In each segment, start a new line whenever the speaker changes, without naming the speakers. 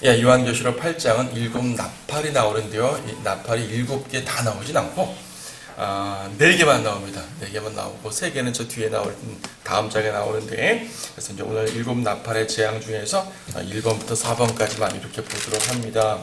예, 요한계시록 8장은 7나팔이 나오는데요. 이 나팔이 7개 다 나오진 않고 4개만 나옵니다. 4개만 나오고 3개는 저 뒤에 나올 다음 장에 나오는데, 그래서 이제 오늘 7나팔의 재앙 중에서 1번부터 4번까지만 이렇게 보도록 합니다.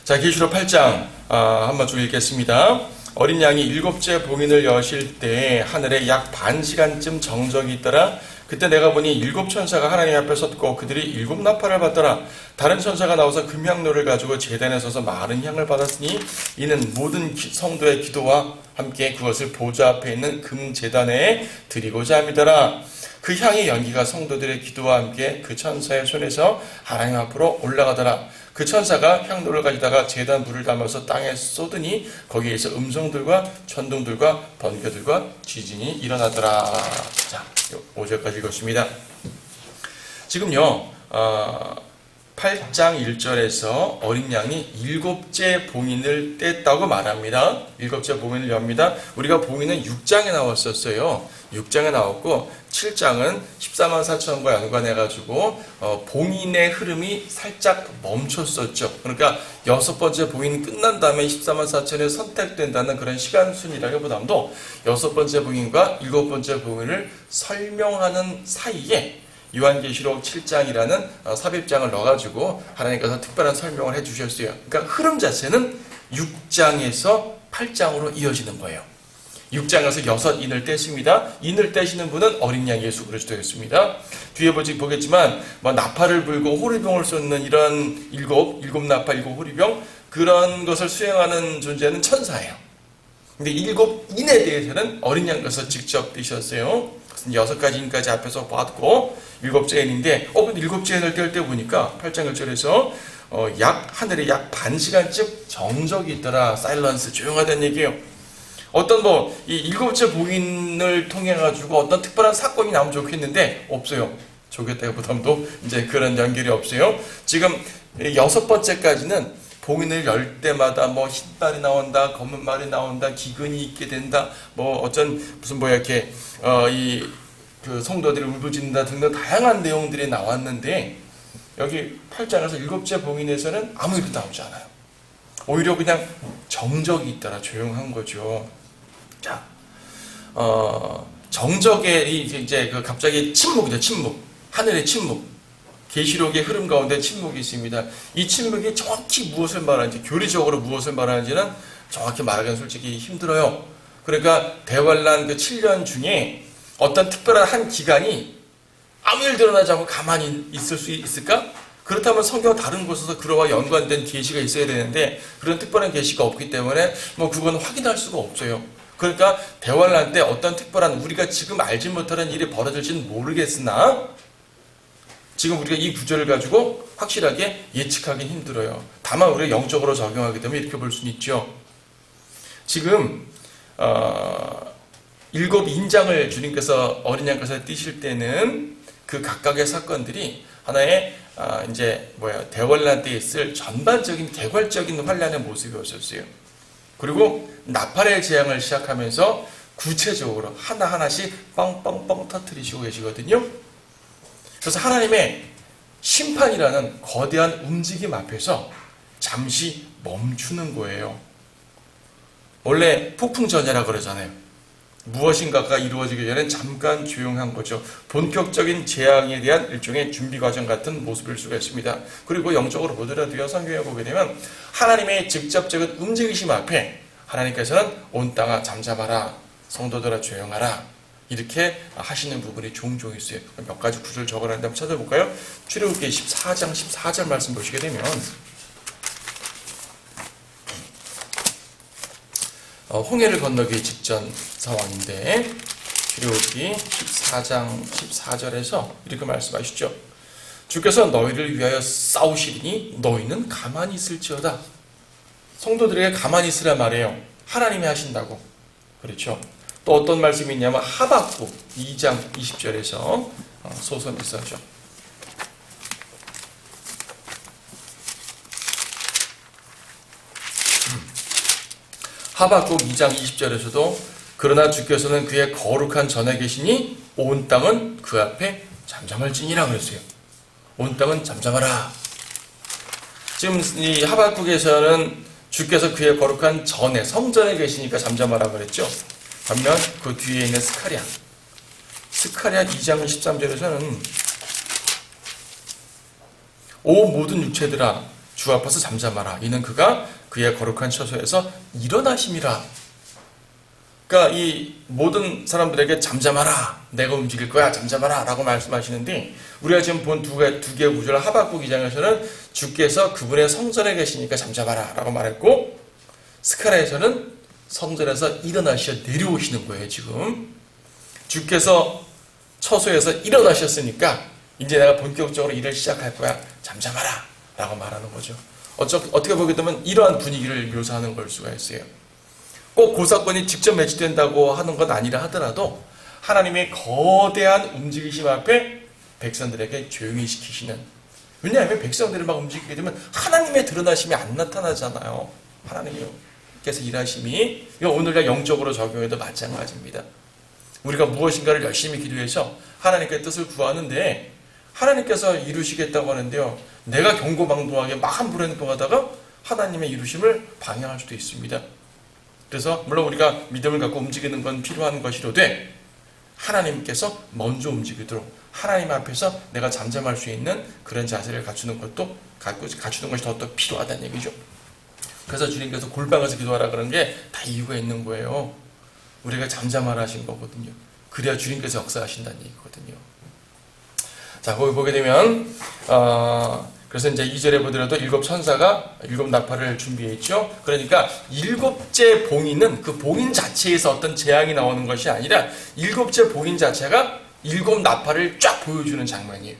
자, 계시록 8장 한번 쭉 읽겠습니다. 어린 양이 7째 봉인을 여실 때 하늘에 약 반 시간쯤 정적이 있더라. 그때 내가 보니 7 천사가 하나님 앞에 섰고 그들이 7 나팔을 받더라. 다른 천사가 나와서 금향로를 가지고 제단에 서서 마른 향을 받았으니 이는 모든 성도의 기도와 함께 그것을 보좌 앞에 있는 금제단에 드리고자 함이더라. 그 향의 연기가 성도들의 기도와 함께 그 천사의 손에서 하나님 앞으로 올라가더라. 그 천사가 향로를 가지다가 제단 물을 담아서 땅에 쏟으니 거기에서 음성들과 천둥들과 번개들과 지진이 일어나더라. 자, 5절까지 읽었습니다. 지금요 8장 1절에서 어린 양이 7째 봉인을 뗐다고 말합니다. 7째 봉인을 엽니다. 우리가 봉인은 6장에 나왔었어요. 6장에 나왔고 7장은 14만 4천과 연관해가지고 봉인의 흐름이 살짝 멈췄었죠. 그러니까 6번째 봉인 끝난 다음에 14만 4천에 선택된다는 그런 시간순이라기보다도 6번째 봉인과 7번째 봉인을 설명하는 사이에 요한계시록 7장이라는 삽입장을 넣어가지고 하나님께서 특별한 설명을 해주셨어요. 그러니까 흐름 자체는 6장에서 8장으로 이어지는 거예요. 6장에서 6인을 떼십니다. 인을 떼시는 분은 어린 양 예수 그리스도였습니다. 뒤에 보겠지만 나팔을 불고 호리병을 쏟는 이런 일곱 나팔, 7 호리병, 그런 것을 수행하는 존재는 천사예요. 근데 7인에 대해서는 어린 양께서 직접 떼셨어요. 6가지 인까지 앞에서 봤고 7째 인인데 근데 7째 인을 뗄 때 보니까 8장 1절에서 하늘에 약 반 시간쯤 정적이 있더라. 사일런스, 조용하다는 얘기예요. 어떤 이 7째 봉인을 통해 가지고 어떤 특별한 사건이 나오면 좋겠는데 없어요. 좋겠다기보다도 이제 그런 연결이 없어요. 지금 6번째까지는 봉인을 열 때마다 흰말이 나온다, 검은 말이 나온다, 기근이 있게 된다, 이렇게 그 성도들이 울부짖는다 등등 다양한 내용들이 나왔는데, 여기 8장에서 7째 봉인에서는 아무 일도 나오지 않아요. 오히려 그냥 정적이 있더라, 조용한 거죠. 자, 정적에 이제 갑자기 침묵이죠, 침묵. 하늘의 침묵. 계시록의 흐름 가운데 침묵이 있습니다. 이 침묵이 정확히 무엇을 말하는지, 교리적으로 무엇을 말하는지는 정확히 말하기는 솔직히 힘들어요. 그러니까 대환란 그 7년 중에 어떤 특별한 한 기간이 아무 일 드러나지 않고 가만히 있을 수 있을까? 그렇다면 성경 다른 곳에서 그와 연관된 계시가 있어야 되는데 그런 특별한 계시가 없기 때문에 그건 확인할 수가 없어요. 그러니까 대환란 때 어떤 특별한 우리가 지금 알지 못하는 일이 벌어질지는 모르겠으나 지금 우리가 이 구절을 가지고 확실하게 예측하기는 힘들어요. 다만 우리가 영적으로 적용하기 때문에 이렇게 볼 수는 있죠. 지금 7 인장을 주님께서 어린 양께서 띄실 때는 그 각각의 사건들이 하나의 대환란 때에 있을 전반적인 개괄적인 환란의 모습이었었어요. 그리고 나팔의 재앙을 시작하면서 구체적으로 하나하나씩 빵빵빵 터뜨리시고 계시거든요. 그래서 하나님의 심판이라는 거대한 움직임 앞에서 잠시 멈추는 거예요. 원래 폭풍전야라 그러잖아요. 무엇인가가 이루어지기 전에 잠깐 조용한 거죠. 본격적인 재앙에 대한 일종의 준비 과정 같은 모습일 수가 있습니다. 그리고 영적으로 보더라도요, 성경에 보게 되면 하나님의 직접적인 움직이심 앞에 하나님께서는 온 땅아 잠잠하라, 성도들아 조용하라, 이렇게 하시는 부분이 종종 있어요. 몇 가지 구절 적어놨는데 한번 찾아볼까요? 출애굽기 14장 14절 말씀 보시게 되면 홍해를 건너기 직전 상황인데 출애굽기 14장 14절에서 이렇게 말씀하시죠. 주께서 너희를 위하여 싸우시리니 너희는 가만히 있을지어다. 성도들에게 가만히 있으라 말해요. 하나님이 하신다고. 그렇죠. 또 어떤 말씀이 있냐면 하박국 2장 20절에서 소선에서죠. 하박국 2장 20절에서도 그러나 주께서는 그의 거룩한 전에 계시니 온 땅은 그 앞에 잠잠할지니라 그랬어요. 온 땅은 잠잠하라. 지금 이 하박국에서는 주께서 그의 거룩한 전에 성전에 계시니까 잠잠하라 그랬죠. 반면 그 뒤에 있는 스가랴 2장 13절에서는 오 모든 육체들아 주 앞에서 잠잠하라 이는 그가 그의 거룩한 처소에서 일어나심이라. 그러니까 이 모든 사람들에게 잠잠하라, 내가 움직일 거야, 잠잠하라 라고 말씀하시는데, 우리가 지금 본 두 개의 구절 하박국 2장에서는 주께서 그분의 성전에 계시니까 잠잠하라 라고 말했고, 스가랴에서는 성전에서 일어나셔 내려오시는 거예요. 지금 주께서 처소에서 일어나셨으니까 이제 내가 본격적으로 일을 시작할 거야, 잠잠하라 라고 말하는 거죠. 어떻게 보게 되면 이러한 분위기를 묘사하는 걸 수가 있어요. 꼭 그 사건이 직접 매치된다고 하는 건 아니라 하더라도 하나님의 거대한 움직이심 앞에 백성들에게 조용히 시키시는, 왜냐하면 백성들이 막 움직이게 되면 하나님의 드러나심이 안 나타나잖아요. 하나님께서 일하심이. 오늘날 영적으로 적용해도 마찬가지입니다. 우리가 무엇인가를 열심히 기도해서 하나님께 뜻을 구하는데 하나님께서 이루시겠다고 하는데요, 내가 경고망동하게 막 함부로 행동하다가 하나님의 이루심을 방해할 수도 있습니다. 그래서 물론 우리가 믿음을 갖고 움직이는 건 필요한 것이로되 하나님께서 먼저 움직이도록 하나님 앞에서 내가 잠잠할 수 있는 그런 자세를 갖추는 것이 더 필요하다는 얘기죠. 그래서 주님께서 골방에서 기도하라 그런 게 다 이유가 있는 거예요. 우리가 잠잠하라 하신 거거든요. 그래야 주님께서 역사하신다는 얘기거든요. 자, 거기 보게 되면 그래서 이제 2절에 보더라도 7천사가 7나팔을 준비해 있죠. 그러니까 7째 봉인은 그 봉인 자체에서 어떤 재앙이 나오는 것이 아니라 7째 봉인 자체가 7나팔을 쫙 보여주는 장면이에요.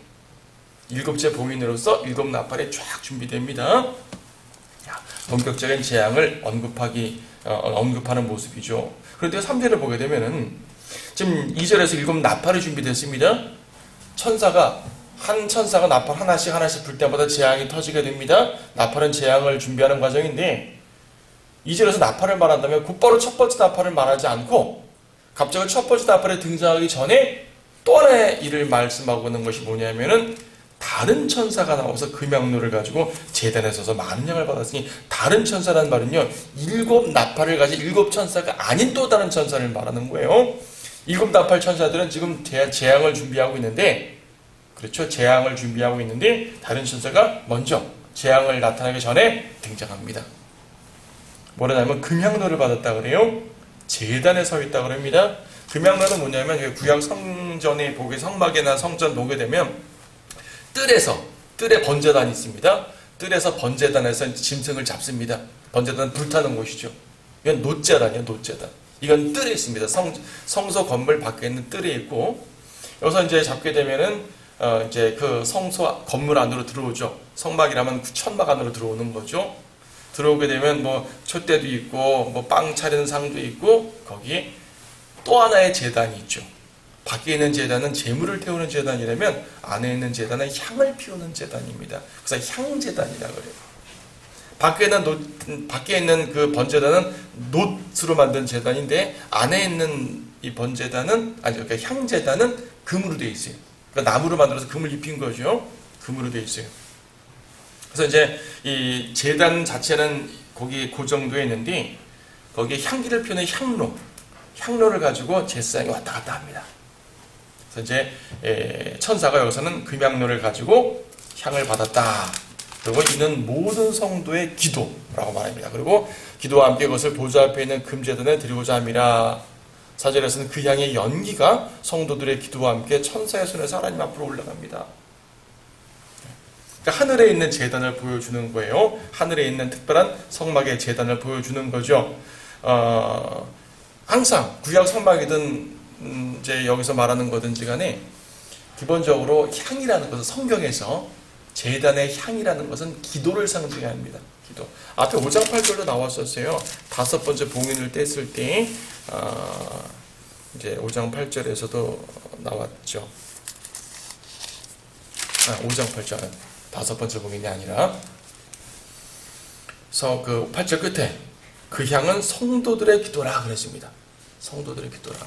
7째 봉인으로서 7나팔이 쫙 준비됩니다. 본격적인 재앙을 언급하는 모습이죠. 그런데 3절을 보게 되면은 지금 2절에서 7나팔이 준비됐습니다. 한 천사가 나팔 하나씩 불 때마다 재앙이 터지게 됩니다. 나팔은 재앙을 준비하는 과정인데 2절에서 나팔을 말한다면 곧바로 첫 번째 나팔을 말하지 않고 갑자기 첫 번째 나팔에 등장하기 전에 또 하나의 일을 말씀하고 있는 것이 뭐냐면은 다른 천사가 나와서 금양로를 가지고 제단에 서서 많은 양을 받았으니, 다른 천사라는 말은요 7나팔을 가진 7천사가 아닌 또 다른 천사를 말하는 거예요. 7나팔 천사들은 지금 재앙을 준비하고 있는데, 그렇죠, 재앙을 준비하고 있는데 다른 천사가 먼저 재앙을 나타나기 전에 등장합니다. 뭐라냐면 금향로를 받았다 그래요. 제단에 서 있다 그럽니다. 금향로는 뭐냐면 구약 성전에 보게, 성막이나 성전 보게 되면 뜰에 번제단이 있습니다. 뜰에서 번제단에서 짐승을 잡습니다. 번제단은 불타는 곳이죠. 이건 놋제단이에요. 놋제단. 이건 뜰에 있습니다. 성소 건물 밖에 있는 뜰에 있고, 여기서 이제 잡게 되면은 이제 그 성소 건물 안으로 들어오죠. 성막이라면 그 천막 안으로 들어오는 거죠. 들어오게 되면 뭐 촛대도 있고 뭐 빵 차리는 상도 있고, 거기에 또 하나의 제단이 있죠. 밖에 있는 제단은 재물을 태우는 제단이라면 안에 있는 제단은 향을 피우는 제단입니다. 그래서 향제단이라고 그래요. 밖에 있는 그 번제단은 놋으로 만든 제단인데 안에 있는 이 번제단은, 그러니까 향제단은 금으로 되어 있어요. 그러니까 나무로 만들어서 금을 입힌 거죠. 금으로 되어 있어요. 그래서 이제 이 제단 자체는 거기 고정되어 있는데 거기에 향기를 피우는 향로를 가지고 제사장이 왔다 갔다 합니다. 그래서 이제 천사가 여기서는 금향로를 가지고 향을 받았다. 그리고 이는 모든 성도의 기도라고 말합니다. 그리고 기도와 함께 그것을 보좌 앞에 있는 금제단에 드리고자 함이라. 4절에서는 그 향의 연기가 성도들의 기도와 함께 천사의 손에서 하나님 앞으로 올라갑니다. 그러니까 하늘에 있는 제단을 보여주는 거예요. 하늘에 있는 특별한 성막의 제단을 보여주는 거죠. 항상 구약 성막이든 이제 여기서 말하는 거든지 간에 기본적으로 향이라는 것은 성경에서 제단의 향이라는 것은 기도를 상징합니다. 기도. 앞에 5장 8절로 나왔었어요. 5번째 봉인을 뗐을 때 이제 5장 8절에서도 나왔죠. 5장 8절 5번째 봉인이 아니라, 그래서 그 8절 끝에 그 향은 성도들의 기도라 그랬습니다. 성도들의 기도라.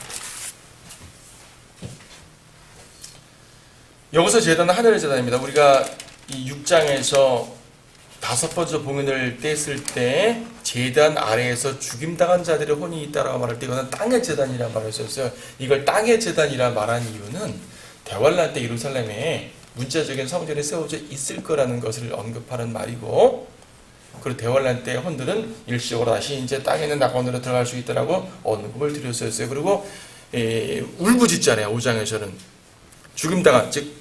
여기서 제단은 하늘의 제단입니다. 우리가 이 6장에서 다섯 번째 봉인을 뗐을 때 제단 아래에서 죽임당한 자들의 혼이 있다라고 말할 때 이거는 땅의 제단이라는 말을 썼어요. 이걸 땅의 제단이라 말한 이유는 대환란 때 예루살렘에 문자적인 성전이 세워져 있을 거라는 것을 언급하는 말이고, 그리고 대환란 때 혼들은 일시적으로 다시 이제 땅에 있는 낙원으로 들어갈 수 있다라고 언급을 드렸었어요. 그리고 울부짖잖아요. 5장에서는 죽임당한, 즉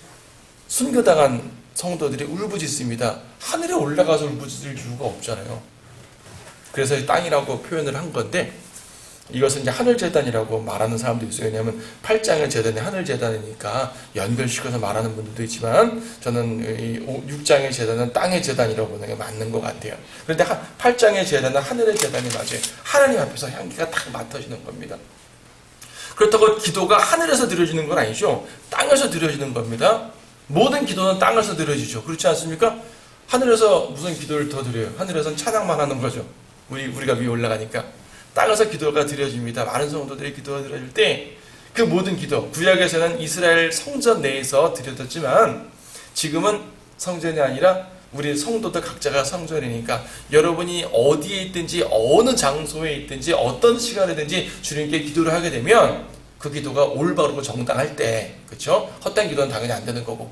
순교당한 성도들이 울부짖습니다. 하늘에 올라가서 울부짖을 이유가 없잖아요. 그래서 땅이라고 표현을 한 건데, 이것은 이제 하늘재단이라고 말하는 사람도 있어요. 왜냐하면 8장의 재단이 하늘재단이니까 연결시켜서 말하는 분들도 있지만, 저는 6장의 재단은 땅의 재단이라고 보는 게 맞는 것 같아요. 그런데 8장의 재단은 하늘의 재단이 맞아요. 하나님 앞에서 향기가 딱 맡아지는 겁니다. 그렇다고 기도가 하늘에서 드려지는 건 아니죠. 땅에서 드려지는 겁니다. 모든 기도는 땅에서 드려지죠. 그렇지 않습니까? 하늘에서 무슨 기도를 더 드려요? 하늘에서는 찬양만 하는 거죠. 우리가 위에 올라가니까. 땅에서 기도가 드려집니다. 많은 성도들이 기도가 드려질 때 그 모든 기도, 구약에서는 이스라엘 성전 내에서 드려졌지만 지금은 성전이 아니라 우리 성도들 각자가 성전이니까 여러분이 어디에 있든지 어느 장소에 있든지 어떤 시간에든지 주님께 기도를 하게 되면 그 기도가 올바르고 정당할 때, 그렇죠? 헛된 기도는 당연히 안 되는 거고,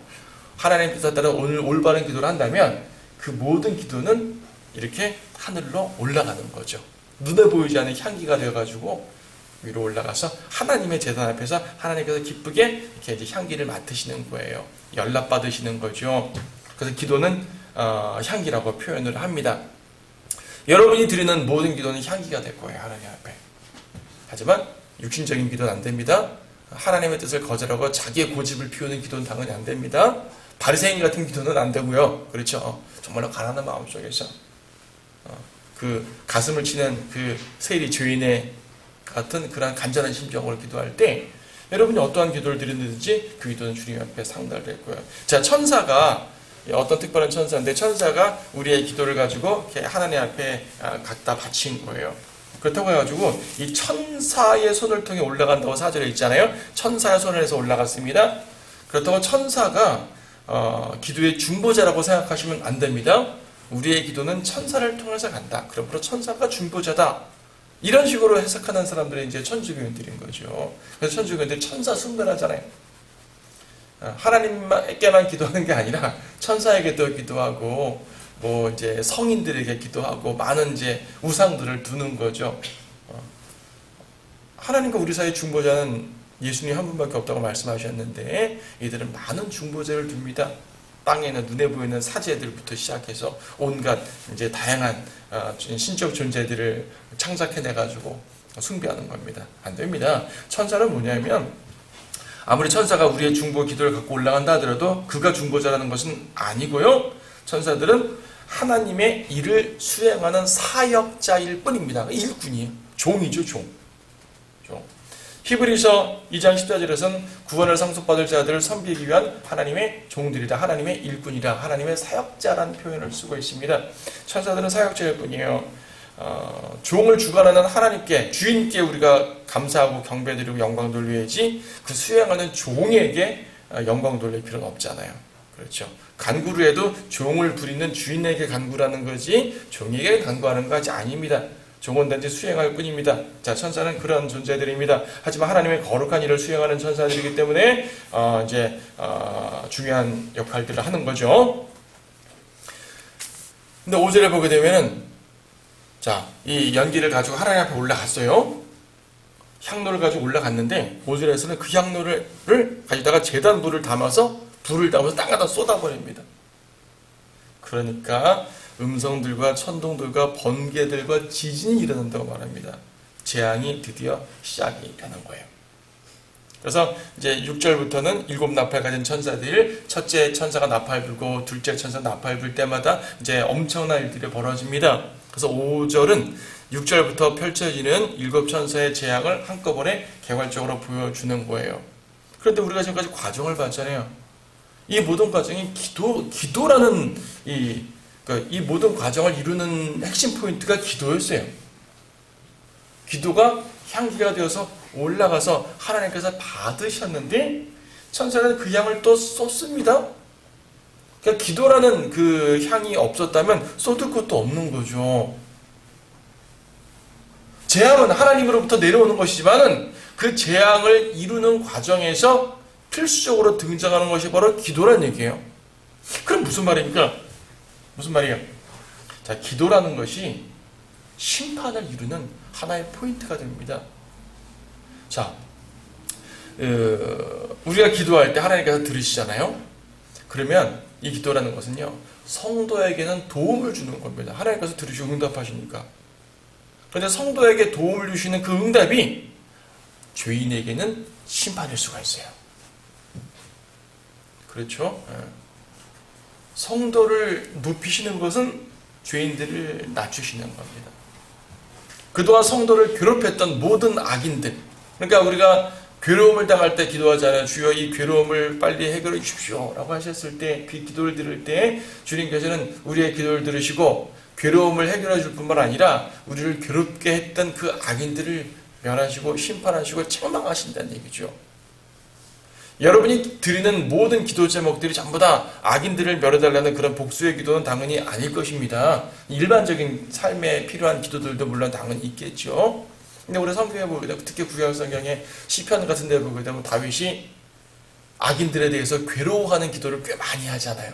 하나님 뜻에 따라 오늘 올바른 기도를 한다면 그 모든 기도는 이렇게 하늘로 올라가는 거죠. 눈에 보이지 않는 향기가 되어가지고 위로 올라가서 하나님의 제단 앞에서 하나님께서 기쁘게 이렇게 이제 향기를 맡으시는 거예요. 연락 받으시는 거죠. 그래서 기도는 향기라고 표현을 합니다. 여러분이 드리는 모든 기도는 향기가 될 거예요. 하나님 앞에. 하지만 육신적인 기도는 안 됩니다. 하나님의 뜻을 거절하고 자기의 고집을 피우는 기도는 당연히 안 됩니다. 바리새인 같은 기도는 안 되고요. 그렇죠? 정말로 가난한 마음속에서 그 가슴을 치는 그 세리 죄인의 같은 그런 간절한 심정으로 기도할 때 여러분이 어떠한 기도를 드리든지 그 기도는 주님 앞에 상달될 거예요. 자, 천사가 어떤 특별한 천사인데, 천사가 우리의 기도를 가지고 하나님 앞에 갖다 바친 거예요. 그렇다고 해가지고 이 천사의 손을 통해 올라간다고 4절에 있잖아요. 천사의 손을 해서 올라갔습니다. 그렇다고 천사가 기도의 중보자라고 생각하시면 안 됩니다. 우리의 기도는 천사를 통해서 간다. 그러므로 천사가 중보자다. 이런 식으로 해석하는 사람들이 이제 천주교인들인 거죠. 그래서 천주교인들이 천사 숭배하잖아요. 하나님께만 기도하는 게 아니라 천사에게도 기도하고, 뭐 이제 성인들에게 기도하고 많은 이제 우상들을 두는 거죠. 하나님과 우리 사이의 중보자는 예수님 한 분밖에 없다고 말씀하셨는데 이들은 많은 중보자를 둡니다. 땅에 있는 눈에 보이는 사제들부터 시작해서 온갖 이제 다양한 신적 존재들을 창작해내 가지고 숭배하는 겁니다. 안 됩니다. 천사는 뭐냐면 아무리 천사가 우리의 중보 기도를 갖고 올라간다 하더라도 그가 중보자라는 것은 아니고요. 천사들은 하나님의 일을 수행하는 사역자일 뿐입니다. 일꾼이에요. 종이죠, 종. 히브리서 2장 14절에서는 구원을 상속받을 자들을 섬기기 위한 하나님의 종들이다. 하나님의 일꾼이다. 하나님의 사역자라는 표현을 쓰고 있습니다. 천사들은 사역자일 뿐이에요. 종을 주관하는 하나님께, 주인께 우리가 감사하고 경배드리고 영광 돌려야지 그 수행하는 종에게 영광 돌릴 필요는 없잖아요. 그렇죠. 간구를 해도 종을 부리는 주인에게 간구라는 거지 종에게 간구하는 것이 아닙니다. 종은 단지 수행할 뿐입니다. 자, 천사는 그런 존재들입니다. 하지만 하나님의 거룩한 일을 수행하는 천사들이기 때문에 중요한 역할들을 하는 거죠. 근데 5절에 보게 되면은 자, 이 연기를 가지고 하나님 앞에 올라갔어요. 향로를 가지고 올라갔는데 5절에서는 그 향로를 가지다가 제단불을 담아서 땅에다 쏟아버립니다. 그러니까 음성들과 천둥들과 번개들과 지진이 일어난다고 말합니다. 재앙이 드디어 시작이 되는 거예요. 그래서 이제 6절부터는 7 나팔 가진 천사들, 첫째 천사가 나팔 불고 둘째 천사 나팔 불 때마다 이제 엄청난 일들이 벌어집니다. 그래서 5절은 6절부터 펼쳐지는 7 천사의 재앙을 한꺼번에 개괄적으로 보여주는 거예요. 그런데 우리가 지금까지 과정을 봤잖아요. 이 모든 과정이 기도라는 이 모든 과정을 이루는 핵심 포인트가 기도였어요. 기도가 향기가 되어서 올라가서 하나님께서 받으셨는데 천사는 그 향을 또 쏟습니다. 그러니까 기도라는 그 향이 없었다면 쏟을 것도 없는 거죠. 재앙은 하나님으로부터 내려오는 것이지만은 그 재앙을 이루는 과정에서 필수적으로 등장하는 것이 바로 기도란 얘기예요. 그럼 무슨 말입니까? 무슨 말이에요? 자, 기도라는 것이 심판을 이루는 하나의 포인트가 됩니다. 자, 우리가 기도할 때 하나님께서 들으시잖아요. 그러면 이 기도라는 것은요, 성도에게는 도움을 주는 겁니다. 하나님께서 들으시고 응답하시니까. 그런데 성도에게 도움을 주시는 그 응답이 죄인에게는 심판일 수가 있어요. 그렇죠? 성도를 높이시는 것은 죄인들을 낮추시는 겁니다. 그동안 성도를 괴롭혔던 모든 악인들, 그러니까 우리가 괴로움을 당할 때 기도하잖아요. 주여 이 괴로움을 빨리 해결해 주십시오 라고 하셨을 때, 그 기도를 들을 때 주님께서는 우리의 기도를 들으시고 괴로움을 해결해 줄 뿐만 아니라 우리를 괴롭게 했던 그 악인들을 멸하시고 심판하시고 책망하신다는 얘기죠. 여러분이 드리는 모든 기도 제목들이 전부 다 악인들을 멸해달라는 그런 복수의 기도는 당연히 아닐 것입니다. 일반적인 삶에 필요한 기도들도 물론 당연히 있겠죠. 근데 우리 성경에 보게 되면, 특히 구약 성경에 시편 같은 데 보게 되면 다윗이 악인들에 대해서 괴로워하는 기도를 꽤 많이 하잖아요.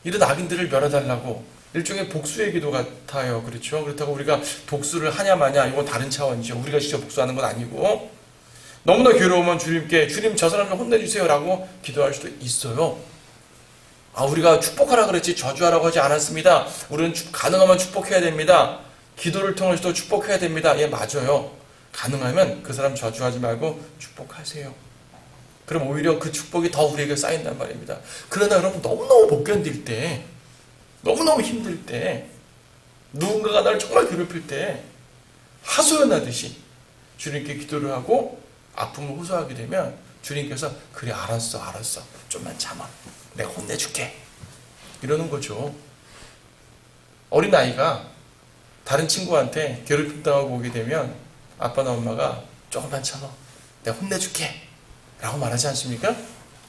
이런 악인들을 멸해달라고 일종의 복수의 기도 같아요. 그렇죠? 그렇다고 우리가 복수를 하냐 마냐 이건 다른 차원이죠. 우리가 직접 복수하는 건 아니고, 너무나 괴로우면 주님께 주님 저 사람 좀 혼내주세요 라고 기도할 수도 있어요. 우리가 축복하라 그랬지 저주하라고 하지 않았습니다. 우리는 가능하면 축복해야 됩니다. 기도를 통해서도 축복해야 됩니다. 예, 맞아요. 가능하면 그 사람 저주하지 말고 축복하세요. 그럼 오히려 그 축복이 더 우리에게 쌓인단 말입니다. 그러나 여러분, 너무너무 못 견딜 때, 너무너무 힘들 때, 누군가가 나를 정말 괴롭힐 때 하소연하듯이 주님께 기도를 하고 아픔을 호소하게 되면 주님께서 그래 알았어 좀만 참아, 내가 혼내줄게 이러는 거죠. 어린아이가 다른 친구한테 괴롭힘 당하고 오게 되면 아빠나 엄마가 조금만 참아, 내가 혼내줄게 라고 말하지 않습니까?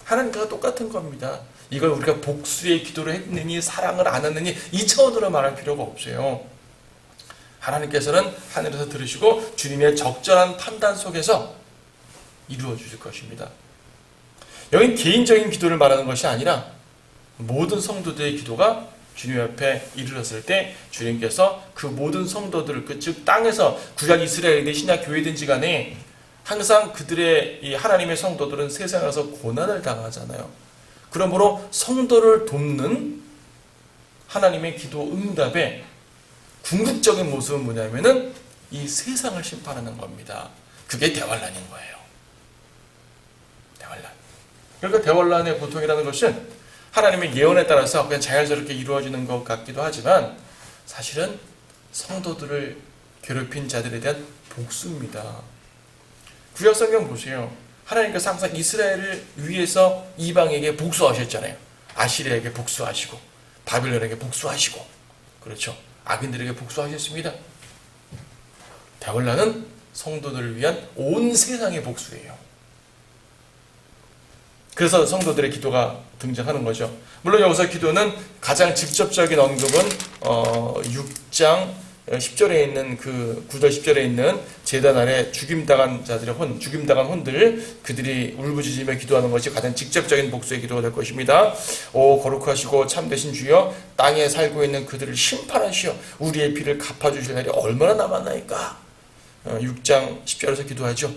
하나님과 똑같은 겁니다. 이걸 우리가 복수의 기도를 했느니 사랑을 안 했느니 이 차원으로 말할 필요가 없어요. 하나님께서는 하늘에서 들으시고 주님의 적절한 판단 속에서 이루어 주실 것입니다. 여긴 개인적인 기도를 말하는 것이 아니라 모든 성도들의 기도가 주님 앞에 이르렀을 때 주님께서 그 모든 성도들, 즉 땅에서 구약 이스라엘이든 신약 교회든지 간에 항상 그들의 이 하나님의 성도들은 세상에서 고난을 당하잖아요. 그러므로 성도를 돕는 하나님의 기도 응답의 궁극적인 모습은 뭐냐면은 이 세상을 심판하는 겁니다. 그게 대환란인 거예요. 대환란. 그러니까 대환란의 고통이라는 것은 하나님의 예언에 따라서 그냥 자연스럽게 이루어지는 것 같기도 하지만 사실은 성도들을 괴롭힌 자들에 대한 복수입니다. 구약 성경 보세요. 하나님께서 항상 이스라엘을 위해서 이방에게 복수하셨잖아요. 아시리아에게 복수하시고 바빌론에게 복수하시고, 그렇죠. 악인들에게 복수하셨습니다. 대환란은 성도들을 위한 온 세상의 복수예요. 그래서 성도들의 기도가 등장하는 거죠. 물론 여기서 기도는 가장 직접적인 언급은 6장 10절에 있는 그 9절 10절에 있는 제단 아래 죽임당한 자들의 죽임당한 혼들, 그들이 울부짖으며 기도하는 것이 가장 직접적인 복수의 기도가 될 것입니다. 오 거룩하시고 참되신 주여, 땅에 살고 있는 그들을 심판하시어 우리의 피를 갚아주실 날이 얼마나 남았나이까. 6장 10절에서 기도하죠.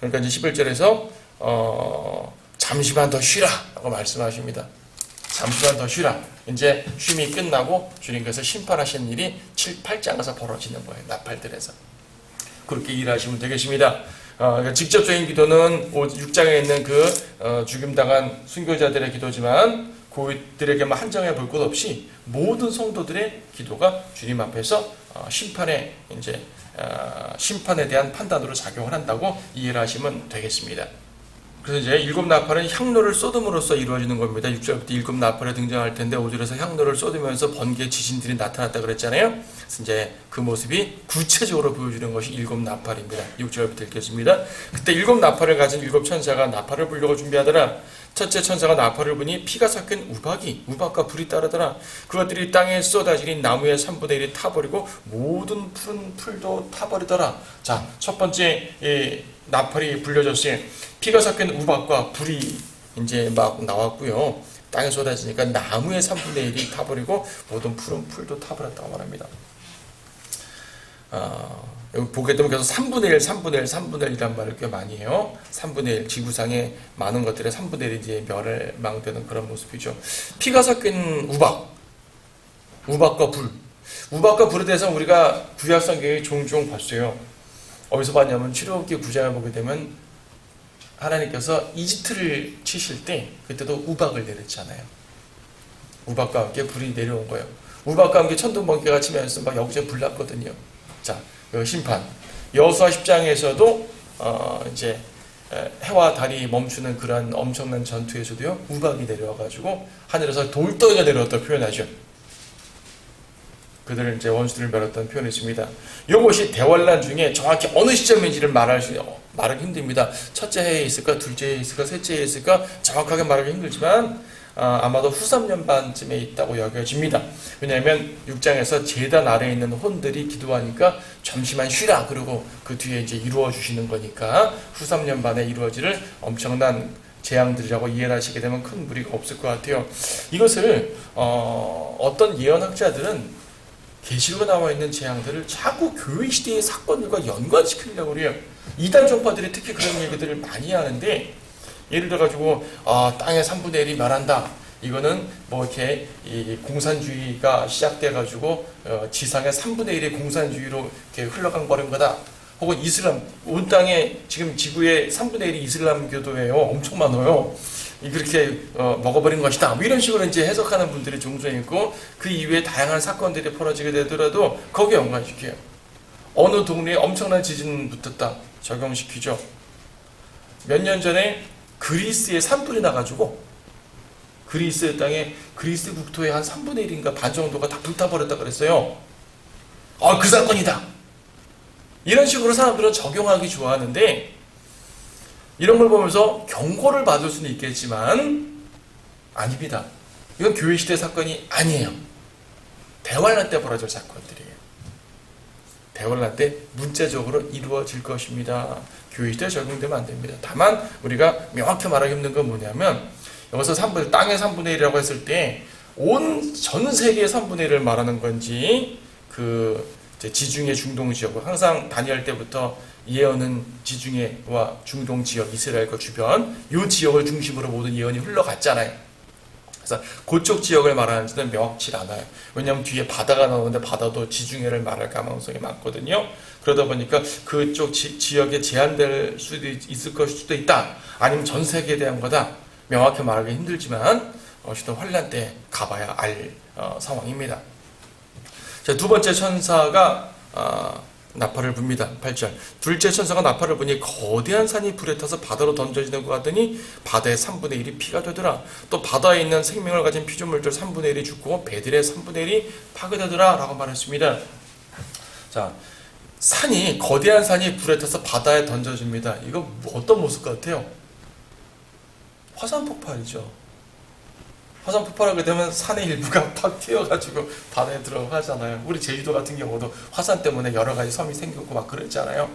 그러니까 이제 11절에서 잠시만 더 쉬라 라고 말씀하십니다. 잠시만 더 쉬라. 이제 쉼이 끝나고 주님께서 심판하시는 일이 7, 8장에서 벌어지는 거예요. 나팔들에서. 그렇게 일하시면 되겠습니다. 직접적인 기도는 6장에 있는 그 죽임당한 순교자들의 기도지만 그들에게만 한정해 볼 것 없이 모든 성도들의 기도가 주님 앞에서 심판에 대한 판단으로 작용을 한다고 이해를 하시면 되겠습니다. 그래서 이제 일곱 나팔은 향로를 쏟음으로써 이루어지는 겁니다. 6절부터 일곱 나팔에 등장할 텐데 5절에서 향로를 쏟으면서 번개 지진들이 나타났다 그랬잖아요. 그래서 이제 그 모습이 구체적으로 보여주는 것이 일곱 나팔입니다. 6절부터 읽겠습니다. 그때 일곱 나팔을 가진 일곱 천사가 나팔을 불려고 준비하더라. 첫째 천사가 나팔을 부니 피가 섞인 우박과 불이 따르더라. 그것들이 땅에 쏟아지니 나무의 3분의 1이 타버리고 모든 푸른 풀도 타버리더라. 자, 첫 번째 나팔이 불려졌어요. 피가 섞인 우박과 불이 이제 막 나왔고요. 땅에 쏟아지니까 나무의 3분의 1이 타버리고 모든 푸른 풀도 타버렸다고 말합니다. 여기 보게 되면 계속 3분의 1, 3분의 1, 3분의 1이란 말을 꽤 많이 해요. 3분의 1, 지구상의 많은 것들의 3분의 1이 이제 멸망되는 그런 모습이죠. 피가 섞인 우박과 불. 우박과 불에 대해서 우리가 구약 성경에 종종 봤어요. 어디서 봤냐면 출애굽기 9장을 보게 되면 하나님께서 이집트를 치실 때 그때도 우박을 내렸잖아요. 우박과 함께 불이 내려온 거예요. 우박과 함께 천둥 번개가 치면서 막 여기저기 불났거든요. 자, 심판. 여호수아 10장에서도 이제 해와 달이 멈추는 그런 엄청난 전투에서도요 우박이 내려와가지고 하늘에서 돌덩이가 내려왔다고 표현하죠. 그들을 이제 원수들을 멸했다는 표현이 있습니다. 이것이 대환란 중에 정확히 어느 시점인지를 말하기 힘듭니다. 첫째 해에 있을까, 둘째 해에 있을까, 셋째 해에 있을까 정확하게 말하기 힘들지만 아마도 후 3년 반쯤에 있다고 여겨집니다. 왜냐하면 6장에서 제단 아래에 있는 혼들이 기도하니까 잠시만 쉬라 그러고 그 뒤에 이제 이루어 주시는 거니까 후 3년 반에 이루어질 엄청난 재앙들이라고 이해를 하시게 되면 큰 무리가 없을 것 같아요. 이것을 어떤 예언학자들은 계시록에 나와 있는 재앙들을 자꾸 교회 시대의 사건들과 연관시키려고 해요. 이단 종파들이 특히 그런 얘기들을 많이 하는데, 예를 들어가지고 땅의 3분의 1이 멸한다. 이거는 뭐 이렇게 이 공산주의가 시작돼가지고 지상의 3분의 1이 공산주의로 이렇게 흘러간 버린 거다. 혹은 이슬람, 온 땅에 지금 지구의 3분의 1이 이슬람교도예요. 엄청 많아요. 그렇게 먹어버린 것이다. 뭐 이런 식으로 이제 해석하는 분들이 종종 있고, 그 이후에 다양한 사건들이 벌어지게 되더라도 거기에 연관시켜요. 어느 동네에 엄청난 지진 붙었다. 적용시키죠. 몇 년 전에 그리스에 산불이 나가지고 그리스 땅에 그리스 국토의 한 3분의 1인가 반 정도가 다 불타버렸다 그랬어요. 그 사건이다. 이런 식으로 사람들은 적용하기 좋아하는데, 이런 걸 보면서 경고를 받을 수는 있겠지만 아닙니다. 이건 교회 시대 사건이 아니에요. 대환란 때 벌어질 사건들이에요. 대환란 때 문자적으로 이루어질 것입니다. 교회 시대에 적용되면 안 됩니다. 다만 우리가 명확히 말하기 힘든 건 뭐냐면, 여기서 땅의 3분의 1이라고 했을 때 전 세계의 3분의 1을 말하는 건지, 지중해 중동 지역, 항상 다니엘 때부터 예언은 지중해와 중동 지역, 이스라엘과 주변 이 지역을 중심으로 모든 예언이 흘러갔잖아요. 그래서 그쪽 지역을 말하는지는 명확치 않아요. 왜냐하면 뒤에 바다가 나오는데 바다도 지중해를 말할 가능성이 많거든요. 그러다 보니까 그쪽 지역에 제한될 수도 있을 것일 수도 있다. 아니면 전 세계에 대한 거다. 명확히 말하기 힘들지만 어쨌든 환란 때 가봐야 알 상황입니다. 자, 두 번째 천사가 나팔을 붑니다. 8절. 둘째 천사가 나팔을 부니 거대한 산이 불에 타서 바다로 던져지는 것 같더니 바다의 3분의 1이 피가 되더라. 또 바다에 있는 생명을 가진 피조물들 3분의 1이 죽고 배들의 3분의 1이 파괴되더라 라고 말했습니다. 자, 거대한 산이 불에 타서 바다에 던져집니다. 이거 어떤 모습 같아요? 화산 폭발이죠. 화산 폭발하게 되면 산의 일부가 팍 튀어가지고 바다에 들어가잖아요. 우리 제주도 같은 경우도 화산 때문에 여러 가지 섬이 생겼고 막 그랬잖아요.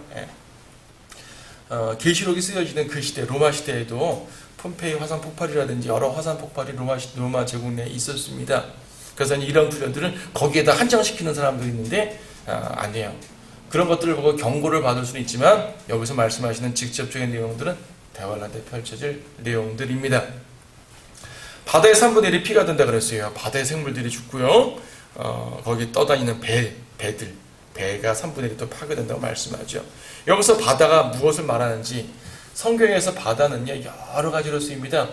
계시록이 쓰여지는 그 시대, 로마 시대에도 폼페이 화산 폭발이라든지 여러 화산 폭발이 로마 제국 내에 있었습니다. 그래서 이런 훈련들을 거기에다 한정시키는 사람들이 있는데 아니에요. 그런 것들을 보고 경고를 받을 수는 있지만 여기서 말씀하시는 직접적인 내용들은 대환란 때 펼쳐질 내용들입니다. 바다의 3분의 1이 피가 된다 그랬어요. 바다의 생물들이 죽고요. 거기 떠다니는 배가 3분의 1이 또 파괴된다고 말씀하죠. 여기서 바다가 무엇을 말하는지, 성경에서 바다는요 여러 가지로 쓰입니다.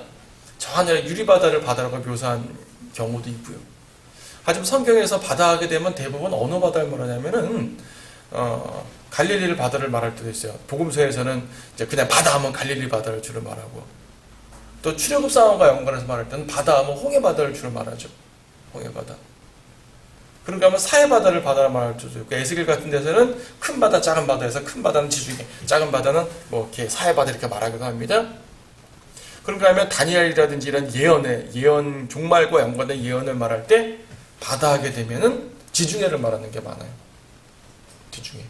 저 하늘의 유리바다를 바다라고 묘사한 경우도 있고요. 하지만 성경에서 바다 하게 되면 대부분 어느 바다를 말하냐면은 갈릴리 바다를 말할 때도 있어요. 복음서에서는 이제 그냥 바다 하면 갈릴리 바다를 주로 말하고, 또 출애굽 상황과 연관해서 말할 때는 바다 하면 홍해 바다를 주로 말하죠. 홍해 바다. 그런가 하면 사해 바다를 바다로 말할 수도 있고, 에스겔 같은 데서는 큰 바다, 작은 바다에서 큰 바다는 지중해, 작은 바다는 뭐 이렇게 사해 바다 이렇게 말하기도 합니다. 그런가 하면 다니엘이라든지 이런 예언 종말과 연관된 예언을 말할 때 바다 하게 되면은 지중해를 말하는 게 많아요. 지중해.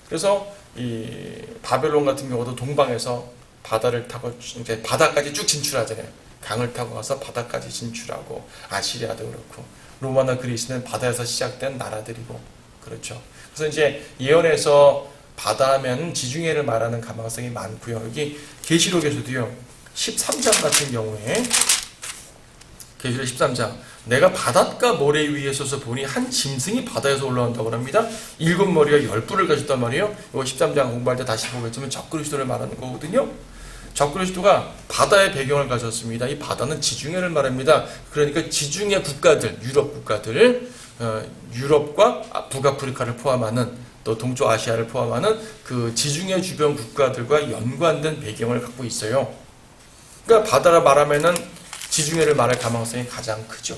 그래서 이 바벨론 같은 경우도 동방에서 바다를 타고 이제 바다까지 쭉 진출하잖아요. 강을 타고 가서 바다까지 진출하고, 아시리아도 그렇고, 로마나 그리스는 바다에서 시작된 나라들이고, 그렇죠. 그래서 이제 예언에서 바다 하면 지중해를 말하는 가망성이 많고요. 여기 계시록에서도요, 13장 같은 경우에, 계시록 13장, 내가 바닷가 모래 위에 서서 보니 한 짐승이 바다에서 올라온다고 합니다. 7머리와 10뿔을 가졌단 말이에요. 이거 13장 공부할 때 다시 보겠지만 적그리스도를 말하는 거거든요. 적그리스도가 바다의 배경을 가졌습니다. 이 바다는 지중해를 말합니다. 그러니까 지중해 국가들, 유럽 국가들, 유럽과 북아프리카를 포함하는, 또 동쪽 아시아를 포함하는 그 지중해 주변 국가들과 연관된 배경을 갖고 있어요. 그러니까 바다라 말하면은 지중해를 말할 가망성이 가장 크죠.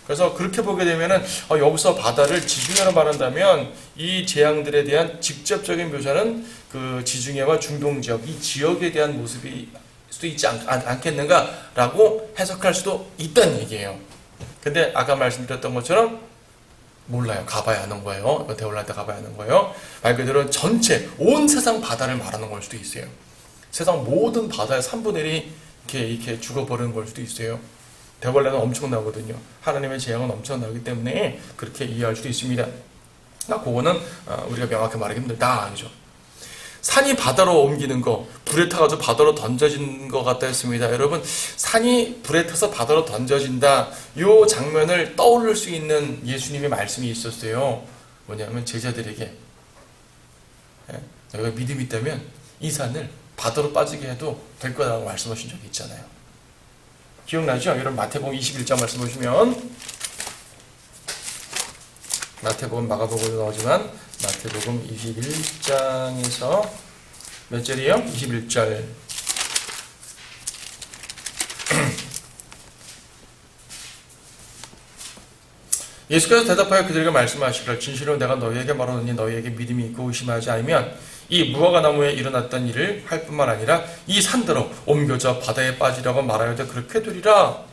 그래서 그렇게 보게 되면은 여기서 바다를 지중해로 말한다면 이 재앙들에 대한 직접적인 묘사는 그 지중해와 중동 지역, 이 지역에 대한 모습이 수도 있지 않겠는가라고 해석할 수도 있다는 얘기예요. 근데 아까 말씀드렸던 것처럼 몰라요. 가봐야 하는 거예요. 대월날 때 가봐야 하는 거예요. 말 그대로 전체 온 세상 바다를 말하는 걸 수도 있어요. 세상 모든 바다의 3분의 1이 이렇게 죽어버리는 걸 수도 있어요. 대벌레는 엄청나거든요. 하나님의 재앙은 엄청나기 때문에 그렇게 이해할 수도 있습니다. 그거는 우리가 명확히 말하기 힘들다. 그죠? 산이 바다로 옮기는 거, 불에 타가지고 바다로 던져진 것 같다 했습니다. 여러분, 산이 불에 타서 바다로 던져진다. 이 장면을 떠올릴 수 있는 예수님의 말씀이 있었어요. 뭐냐면 제자들에게, 너희가 믿음이 있다면 이 산을 바다로 빠지게 해도 될 거라고 말씀하신 적이 있잖아요. 기억나죠? 여러분 마태복음 21장 말씀 보시면, 마태복음, 마가복음도 나오지만 마태복음 21장에서 몇 절이에요? 21절. 예수께서 대답하여 그들에게 말씀하시기를 진실로 내가 너희에게 말하노니 너희에게 믿음이 있고 의심하지 않으면 이 무화과 나무에 일어났던 일을 할 뿐만 아니라 이 산대로 옮겨져 바다에 빠지라고 말하여도 그렇게 되리라.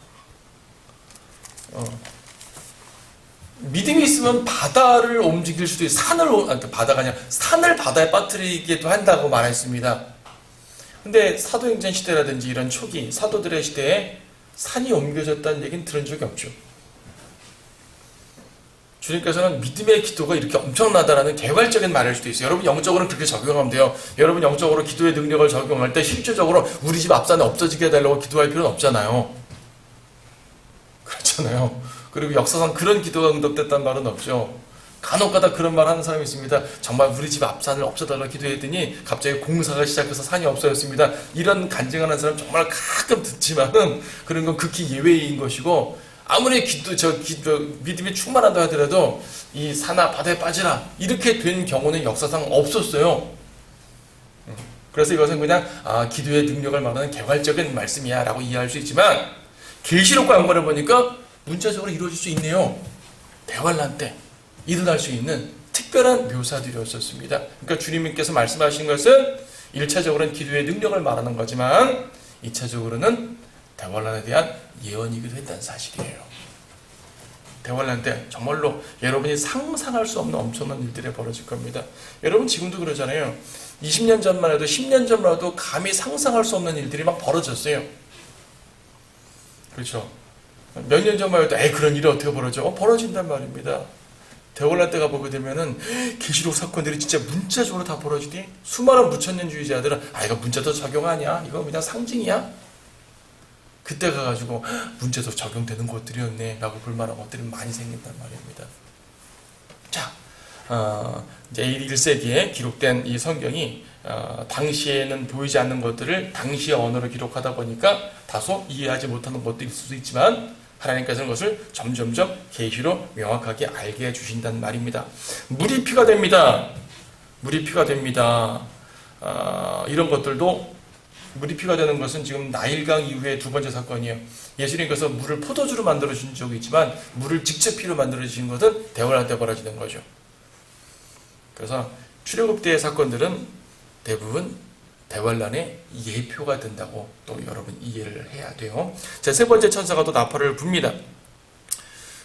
믿음이 있으면 바다를 움직일 수도 있어요. 바다가 아니라 산을 바다에 빠뜨리기도 한다고 말했습니다. 근데 사도행전 시대라든지 이런 초기 사도들의 시대에 산이 옮겨졌다는 얘기는 들은 적이 없죠. 주님께서는 믿음의 기도가 이렇게 엄청나다라는 개괄적인 말일 수도 있어요. 여러분 영적으로는 그렇게 적용하면 돼요. 여러분 영적으로 기도의 능력을 적용할 때 실질적으로 우리 집 앞산에 없어지게 해달라고 기도할 필요는 없잖아요. 그렇잖아요. 그리고 역사상 그런 기도가 응답됐다는 말은 없죠. 간혹가다 그런 말 하는 사람이 있습니다. 정말 우리 집 앞산을 없애달라고 기도했더니 갑자기 공사가 시작해서 산이 없어졌습니다. 이런 간증하는 사람 정말 가끔 듣지만은 그런 건 극히 예외인 것이고, 아무리 믿음이 충만하다 하더라도 이 산아 바다에 빠지라 이렇게 된 경우는 역사상 없었어요. 그래서 이것은 그냥 기도의 능력을 말하는 개괄적인 말씀이야 라고 이해할 수 있지만, 계시록과 연관해 보니까 문자적으로 이루어질 수 있네요. 대환란 때 일어날 수 있는 특별한 묘사들이었었습니다. 그러니까 주님께서 말씀하신 것은 1차적으로는 기도의 능력을 말하는 거지만 2차적으로는 대환란에 대한 예언이기도 했다는 사실이에요. 대환란 때 정말로 여러분이 상상할 수 없는 엄청난 일들이 벌어질 겁니다. 여러분 지금도 그러잖아요. 20년 전만 해도 10년 전만 해도 감히 상상할 수 없는 일들이 막 벌어졌어요. 그렇죠? 몇 년 전만 해도 그런 일이 어떻게 벌어져? 벌어진단 말입니다. 대환란 때가 보게 되면은 계시록 사건들이 진짜 문자적으로 다 벌어지니 수많은 무천년주의자들은 이거 문자도 적용 아니야? 이거 그냥 상징이야? 그때 가가지고 문제도 적용되는 것들이었네 라고 볼만한 것들이 많이 생긴단 말입니다. 자, 이제 1세기에 기록된 이 성경이 당시에는 보이지 않는 것들을 당시의 언어로 기록하다 보니까 다소 이해하지 못하는 것도 있을 수 있지만 하나님께서는 그것을 점점점 계시로 명확하게 알게 해주신다는 말입니다. 물이 피가 됩니다. 물이 피가 됩니다. 이런 것들도 물이 피가 되는 것은 지금 나일강 이후의 두 번째 사건이에요. 예수님께서 물을 포도주로 만들어 주신 적이 있지만 물을 직접 피로 만들어 주신 것은 대환란 때 벌어지는 거죠. 그래서 출애굽 때의 사건들은 대부분 대환란의 예표가 된다고 또 여러분 이해를 해야 돼요. 자, 세 번째 천사가 또 나팔을 붑니다.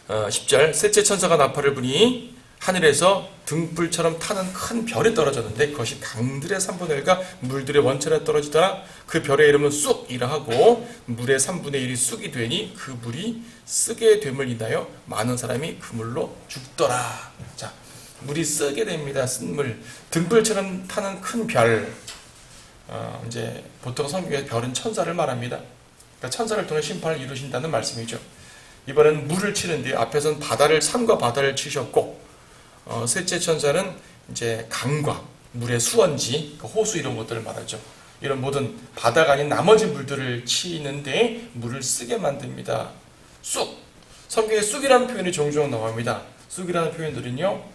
10절 셋째 천사가 나팔을 부니 하늘에서 등불처럼 타는 큰 별이 떨어졌는데 그것이 강들의 3분의 1과 물들의 원천에 떨어지더라. 그 별의 이름은 쑥이라 하고 물의 3분의 1이 쑥이 되니 그 물이 쓰게 됨을 인하여 많은 사람이 그 물로 죽더라. 자, 물이 쓰게 됩니다. 쓴 물. 등불처럼 타는 큰 별. 이제 보통 성경의 별은 천사를 말합니다. 그러니까 천사를 통해 심판을 이루신다는 말씀이죠. 이번엔 물을 치는데 앞에서는 바다를 산과 바다를 치셨고 셋째 천사는 이제 강과 물의 수원지, 호수 이런 것들을 말하죠. 이런 모든 바다가 아닌 나머지 물들을 치는데 물을 쓰게 만듭니다. 쑥. 성경에 쑥이라는 표현이 종종 나옵니다. 쑥이라는 표현들은요.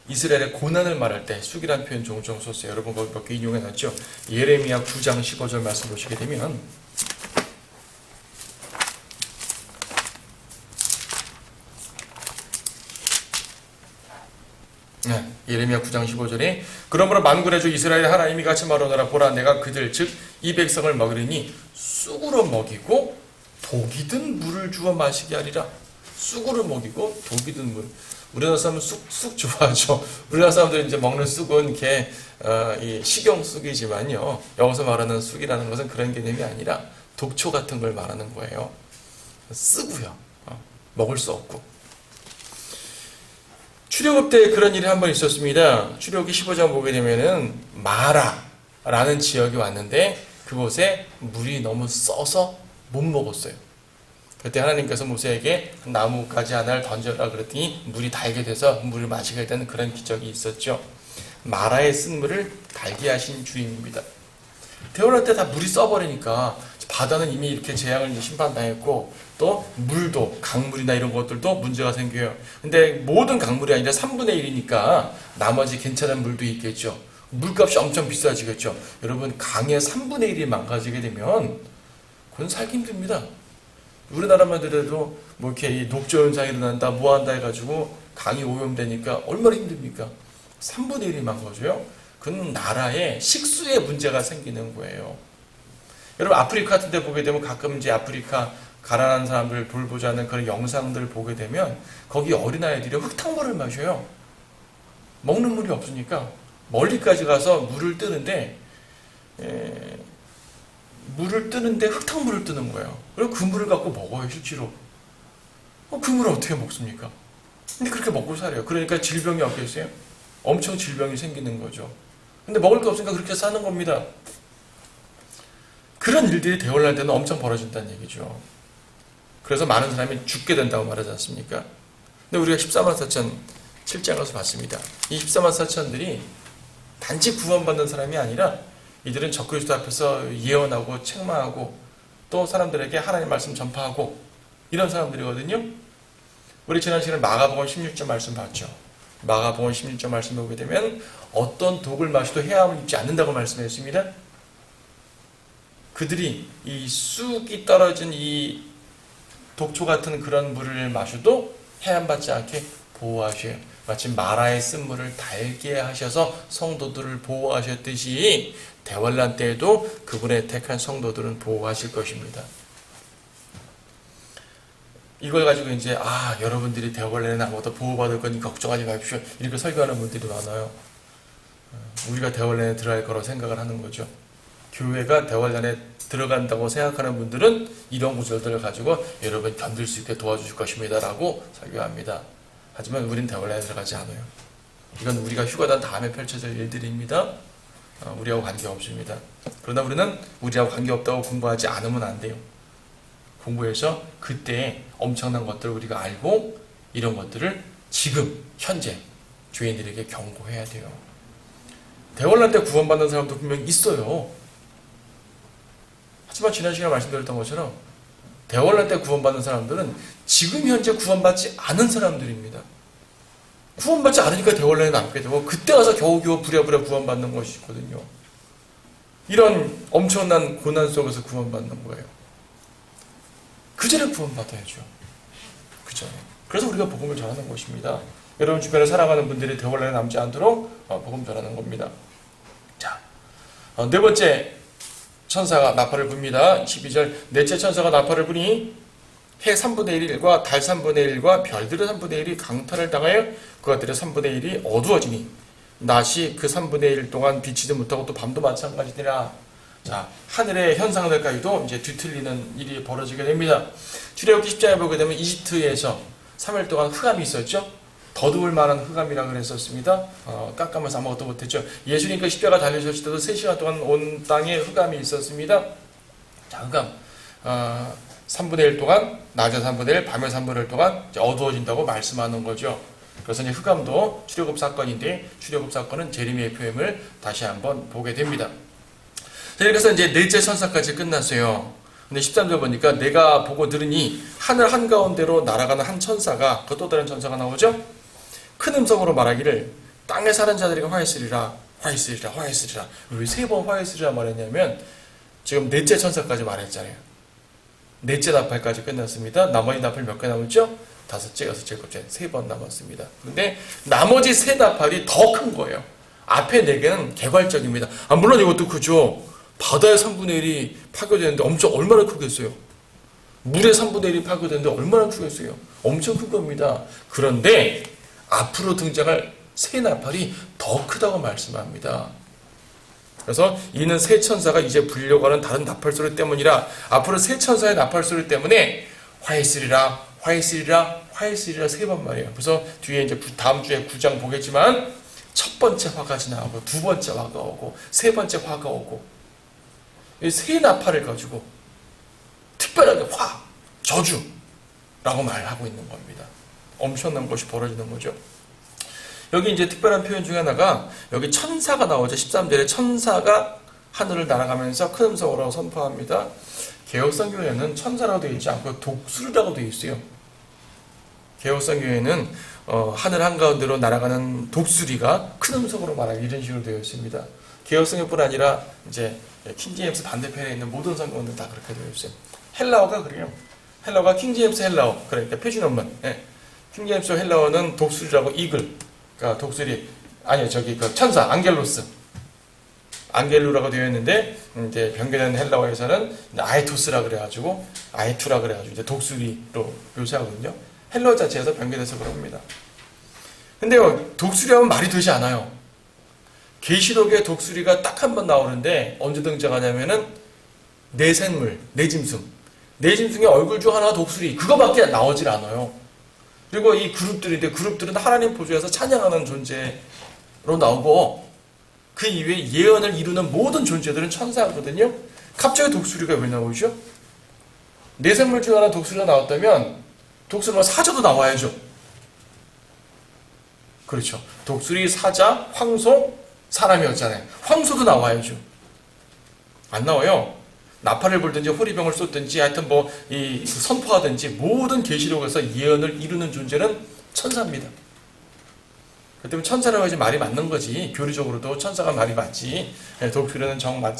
이스라엘의 고난을 말할 때 쑥이라는 표현 종종 썼어요. 여러분 거기 몇 개 인용해놨죠. 예레미야 9장 15절 말씀 보시게 되면 예레미야 9장 15절에 그러므로 만군의 주 이스라엘 하나님이 같이 말하노라. 보라 내가 그들 즉 이 백성을 먹이리니 쑥으로 먹이고 독이 든 물을 주어 마시게 하리라. 쑥으로 먹이고 독이 든 물. 우리나라 사람은 쑥 좋아하죠. 우리나라 사람들이 이제 먹는 쑥은 이렇게 이 식용쑥이지만요. 여기서 말하는 쑥이라는 것은 그런 개념이 아니라 독초 같은 걸 말하는 거예요. 쓰고요. 먹을 수 없고. 출애굽 때 그런 일이 한 번 있었습니다. 출애굽기 15장 보게 되면은 마라라는 지역이 왔는데 그곳에 물이 너무 써서 못 먹었어요. 그때 하나님께서 모세에게 나무까지 하나를 던져라 그랬더니 물이 달게 돼서 물을 마시게 되는 그런 기적이 있었죠. 마라의 쓴 물을 달게 하신 주님입니다. 대환란 때 다 물이 써버리니까 바다는 이미 이렇게 재앙을 심판당했고 또 물도 강물이나 이런 것들도 문제가 생겨요. 근데 모든 강물이 아니라 3분의 1이니까 나머지 괜찮은 물도 있겠죠. 물값이 엄청 비싸지겠죠. 여러분 강의 3분의 1이 망가지게 되면 그건 살기 힘듭니다. 우리나라만 하더라도 뭐 이렇게 녹조 현상이 일어난다 뭐 한다 해가지고 강이 오염되니까 얼마나 힘듭니까? 3분의 1이 망가져요. 그건 나라에 식수에 문제가 생기는 거예요. 여러분 아프리카 같은 데 보게 되면 가끔 이제 아프리카 가난한 사람들 돌보자는 그런 영상들 보게 되면 거기 어린아이들이 흙탕물을 마셔요. 먹는 물이 없으니까 멀리까지 가서 물을 뜨는데 흙탕물을 뜨는 거예요. 그리고 그 물을 갖고 먹어요, 실제로. 그 물을 어떻게 먹습니까? 근데 그렇게 먹고 살아요. 그러니까 질병이 없겠어요? 엄청 질병이 생기는 거죠. 근데 먹을 게 없으니까 그렇게 사는 겁니다. 그런 일들이 대환란 때는 엄청 벌어진다는 얘기죠. 그래서 많은 사람이 죽게 된다고 말하지 않습니까? 근데 우리가 14만 4천 7장에서 봤습니다. 이 14만 4천들이 단지 구원받는 사람이 아니라 이들은 적그리스도 앞에서 예언하고 책망하고 또 사람들에게 하나님의 말씀 전파하고 이런 사람들이거든요. 우리 지난 시간에 마가복음 16절 말씀 봤죠. 마가복음 16절 말씀 보게 되면 어떤 독을 마셔도 해함을 입지 않는다고 말씀했습니다. 그들이 이 쑥이 떨어진 이 독초 같은 그런 물을 마셔도 해함받지 않게 보호하셔요. 마치 마라의 쓴 물을 달게 하셔서 성도들을 보호하셨듯이 대환란 때에도 그분의 택한 성도들은 보호하실 것입니다. 이걸 가지고 이제 여러분들이 대환란에 아무것도 보호받을 거니까 걱정하지 마십시오. 이렇게 설교하는 분들이 많아요. 우리가 대환란에 들어갈 거라고 생각을 하는 거죠. 교회가 대환란에 들어간다고 생각하는 분들은 이런 구절들을 가지고 여러분 견딜 수 있게 도와주실 것입니다 라고 설교합니다. 하지만 우린 대환란에 들어가지 않아요. 이건 우리가 휴가단 다음에 펼쳐질 일들입니다. 우리하고 관계없습니다. 그러나 우리는 우리하고 관계없다고 공부하지 않으면 안 돼요. 공부해서 그때 엄청난 것들을 우리가 알고 이런 것들을 지금 현재 죄인들에게 경고해야 돼요. 대환란 때 구원받는 사람도 분명히 있어요. 하지만 지난 시간에 말씀드렸던 것처럼 대환란 때 구원받는 사람들은 지금 현재 구원받지 않은 사람들입니다. 구원받지 않으니까 대환란에 남게 되고 그때 가서 겨우겨우 부랴부랴 구원받는 것이 있거든요. 이런 엄청난 고난 속에서 구원받는 거예요. 그 전에 구원받아야죠. 그 전에. 그래서 우리가 복음을 전하는 것입니다. 여러분 주변에 사랑하는 분들이 대환란에 남지 않도록 복음 전하는 겁니다. 자, 네 번째 천사가 나팔을 붑니다. 12절 넷째 천사가 나팔을 부니 해 3분의 1과 달 3분의 1과 별들의 3분의 1이 강탈을 당하여 그것들의 3분의 1이 어두워지니 낮이 그 3분의 1 동안 비치지 못하고 또 밤도 마찬가지니라. 자, 하늘의 현상들까지도 이제 뒤틀리는 일이 벌어지게 됩니다. 출애굽기 10장에 보게 되면 이집트에서 3일 동안 흑암이 있었죠. 더더울 만한 흑암이라 그랬었습니다. 깜깜해서 아무것도 못했죠. 예수님께 십자가 달리셨을 때도 3시간 동안 온 땅에 흑암이 있었습니다. 자, 흑암 3분의 1 동안 낮에 3분의 1, 밤에 3분의 1 동안 어두워진다고 말씀하는 거죠. 그래서 이제 흑암도 출애굽 사건인데 출애굽 사건은 제레미야의 표현을 다시 한번 보게 됩니다. 그래서 이제 넷째 천사까지 끝났어요. 근데 13절 보니까 내가 보고 들으니 하늘 한가운데로 날아가는 한 천사가 그 또 다른 천사가 나오죠. 큰 음성으로 말하기를 땅에 사는 자들에게 화했으리라 화했으리라 화했으리라. 왜 3번 화했으리라 말했냐면 지금 넷째 천사까지 말했잖아요. 넷째 나팔까지 끝났습니다. 나머지 나팔 몇 개 남았죠? 5째, 6째, 7째 3번 남았습니다. 근데 나머지 3 나팔이 더 큰 거예요. 앞에 4개는 개괄적입니다. 물론 이것도 크죠. 바다의 3분의 1이 파괴되는데 얼마나 크겠어요? 물의 3분의 1이 파괴되는데 얼마나 크겠어요? 엄청 큰 겁니다. 그런데 앞으로 등장할 3 나팔이 더 크다고 말씀합니다. 그래서 이는 3 천사가 이제 불려고 하는 다른 나팔 소리 때문이라 앞으로 3 천사의 나팔 소리 때문에 화했으리라 화했으리라 화했으리라 3번 말이에요. 그래서 뒤에 이제 다음 주에 9장 보겠지만 첫 번째 화가 지나가고 두 번째 화가 오고 세 번째 화가 오고 이 3 나팔을 가지고 특별하게 저주라고 말하고 있는 겁니다. 엄청난 것이 벌어지는 거죠. 여기 이제 특별한 표현 중에 하나가 여기 천사가 나오죠. 13절에 천사가 하늘을 날아가면서 큰 음성으로 선포합니다. 개혁성경에는 천사라고 되어 있지 않고 독수리라고 되어 있어요. 개혁성경에는 하늘 한가운데로 날아가는 독수리가 큰 음성으로 말하기 이런 식으로 되어 있습니다. 개혁성경뿐 아니라 이제 킹제임스 반대편에 있는 모든 성경들 다 그렇게 되어 있어요. 헬라어가 그래요. 헬라어가 킹제임스 헬라어, 그러니까 표준어만. 킹제임스 헬라어는 독수리라고 이글, 그러니까 독수리 아니요 그 천사 안겔로스, 안겔루라고 되어 있는데 이제 변경된 헬라어에서는 아에토스라 그래가지고 아에투라 그래가지고 이제 독수리로 묘사하거든요. 헬라어 자체에서 변경돼서 그럽니다. 근데요 독수리하면 말이 되지 않아요. 계시록에 독수리가 딱 한 번 나오는데 언제 등장하냐면은 내생물, 내짐승, 내짐승의 얼굴 중 하나가 독수리, 그거밖에 나오질 않아요. 그리고 이 그룹들인데 그룹들은 하나님 보좌에서 찬양하는 존재로 나오고 그 이외에 예언을 이루는 모든 존재들은 천사거든요. 갑자기 독수리가 왜 나오죠? 내생물 중 하나 독수리가 나왔다면 독수리가 사자도 나와야죠. 그렇죠. 독수리, 사자, 황소, 사람이었잖아요. 황소도 나와야죠. 안 나와요. 나팔을 불든지 호리병을 쏟든지 하여튼 이 선포하든지 모든 계시록에서 예언을 이루는 존재는 천사입니다. 그 때문에 천사라고 해서 말이 맞는 거지. 교리적으로도 천사가 말이 맞지. 독수리는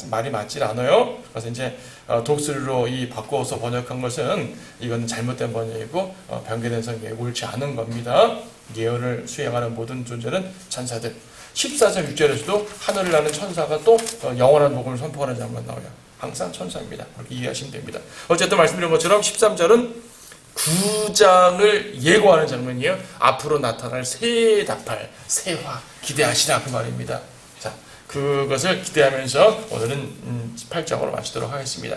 말이 맞질 않아요. 그래서 이제 독수리로 바꿔서 번역한 것은 이건 잘못된 번역이고 변개된 성경에 옳지 않은 겁니다. 예언을 수행하는 모든 존재는 천사들. 14절 6절에서도 하늘을 나는 천사가 또 영원한 복음을 선포하는 장면 나와요. 항상 천사입니다. 그렇게 이해하시면 됩니다. 어쨌든 말씀드린 것처럼 13절은 9장을 예고하는 장면이에요. 앞으로 나타날 새 나팔, 새 화 기대하시라 그 말입니다. 자, 그것을 기대하면서 오늘은 18장으로 마치도록 하겠습니다.